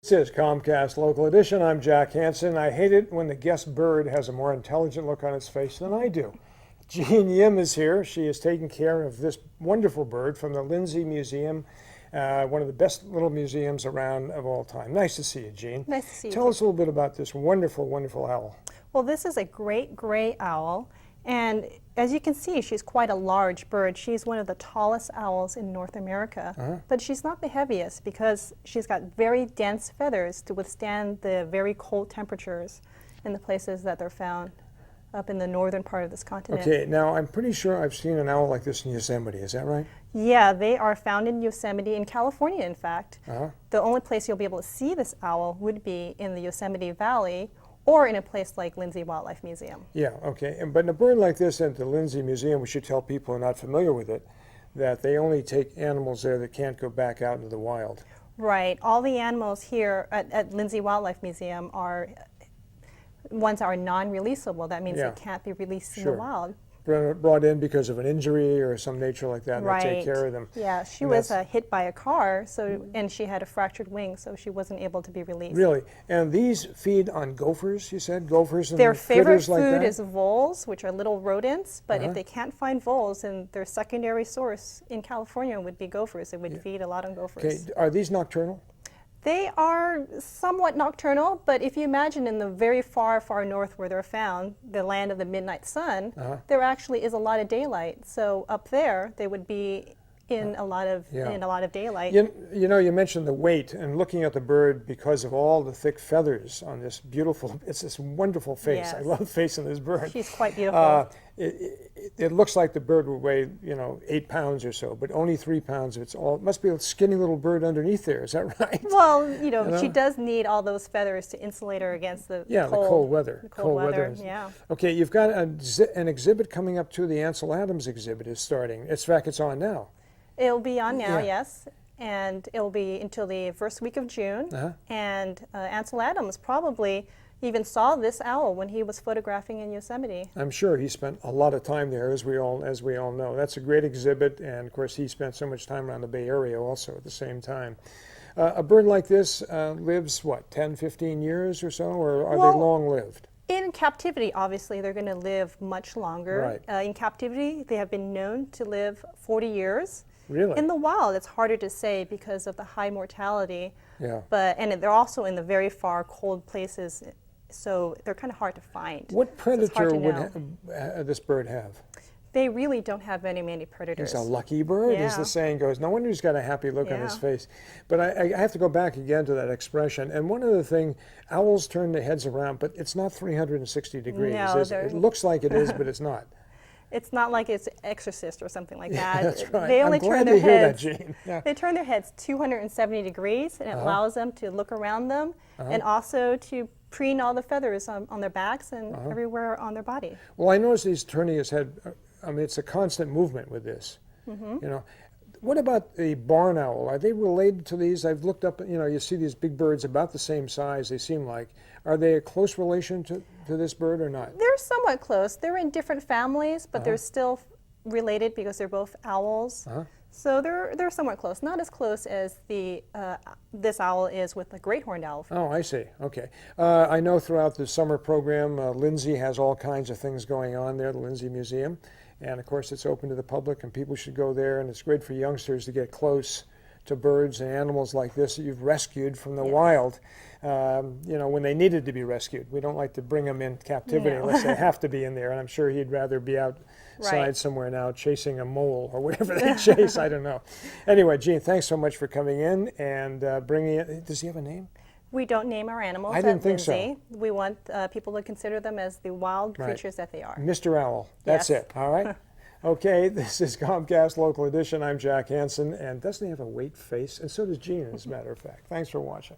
This is Comcast Local Edition. I'm Jack Hansen. I hate it when the guest bird has a more intelligent look on its face than I do. Jean Yim is here. She is taking care of this wonderful bird from the Lindsay Museum, one of the best little museums around of all time. Nice to see you, Jean. Nice to see you. Tell us a little bit about this wonderful, wonderful owl. Well, this is a great gray owl, and as you can see, she's quite a large bird. She's one of the tallest owls in North America, but she's not the heaviest because she's got very dense feathers to withstand the very cold temperatures in the places that they're found up in the northern part of this continent. Okay, now I'm pretty sure I've seen an owl like this in Yosemite, is that right? Yeah, they are found in Yosemite, in California, in fact. The only place you'll be able to see this owl would be in the Yosemite Valley or in a place like Lindsay Wildlife Museum. Yeah, okay. But in a bird like this at the Lindsay Museum, we should tell people who are not familiar with it that they only take animals there that can't go back out into the wild. Right. All the animals here at Lindsay Wildlife Museum are ones that are non-releasable. That means they can't be released in the wild. Brought in because of an injury or some nature like that, and they take care of them. Yeah, she was hit by a car, and she had a fractured wing, so she wasn't able to be released. Really? And these feed on gophers, you said? Gophers and their favorite like food that? is voles, which are little rodents, but if they can't find voles, then their secondary source in California would be gophers. They would feed a lot on gophers. Okay, are these nocturnal? They are somewhat nocturnal, but if you imagine in the very far, far north where they're found, the land of the midnight sun, there actually is a lot of daylight. So up there, they would be in a lot of daylight. You know, you mentioned the weight, and looking at the bird because of all the thick feathers on this beautiful, it's this wonderful face. Yes. I love the face of this bird. She's quite beautiful. It looks like the bird would weigh, 8 pounds or so, but only 3 pounds. It must be a skinny little bird underneath there. Is that right? Well, she does need all those feathers to insulate her against the cold weather. The cold weather. Yeah. Okay, you've got an exhibit coming up too. The Ansel Adams exhibit is starting. In fact, it's on now. It'll be on now, yes, and it'll be until the first week of June. And Ansel Adams probably even saw this owl when he was photographing in Yosemite. I'm sure he spent a lot of time there, as we all know. That's a great exhibit, and of course he spent so much time around the Bay Area also at the same time. A bird like this lives, what, 10, 15 years or so, or are they long-lived? In captivity, obviously, they're going to live much longer. Right. In captivity, they have been known to live 40 years. Really? In the wild, it's harder to say because of the high mortality. Yeah. And they're also in the very far cold places, so they're kind of hard to find. What predator would this bird have? They really don't have many predators. He's a lucky bird, as the saying goes. No wonder he's got a happy look on his face. But I have to go back again to that expression. And one other thing, owls turn their heads around, but it's not 360 degrees. No, it looks like it is, but it's not. It's not like it's Exorcist or something like that. That's right. They only I'm glad turn their to hear heads. that, Jean. Yeah. They turn their heads 270 degrees, and it allows them to look around them, and also to preen all the feathers on their backs and everywhere on their body. Well, I noticed he's turning his head. I mean, it's a constant movement with this. What about the barn owl? Are they related to these? I've looked up, you see these big birds about the same size, they seem like. Are they a close relation to this bird or not? They're somewhat close. They're in different families, but they're still related because they're both owls. So they're somewhat close. Not as close as this owl is with the great horned owl. Oh, I see. Okay. I know throughout the summer program, Lindsay has all kinds of things going on there, the Lindsay Museum. And of course, it's open to the public, and people should go there. And it's great for youngsters to get close to birds and animals like this that you've rescued from the wild, when they needed to be rescued. We don't like to bring them in captivity unless they have to be in there. And I'm sure he'd rather be outside somewhere now chasing a mole or whatever they chase. I don't know. Anyway, Jean, thanks so much for coming in and bringing it. Does he have a name? We don't name our animals. I didn't think so. We want people to consider them as the wild creatures that they are. Mr. Owl. That's it. All right. Okay, this is Comcast Local Edition. I'm Jack Hansen, and doesn't he have a weight face? And so does Jean, as a matter of fact. Thanks for watching.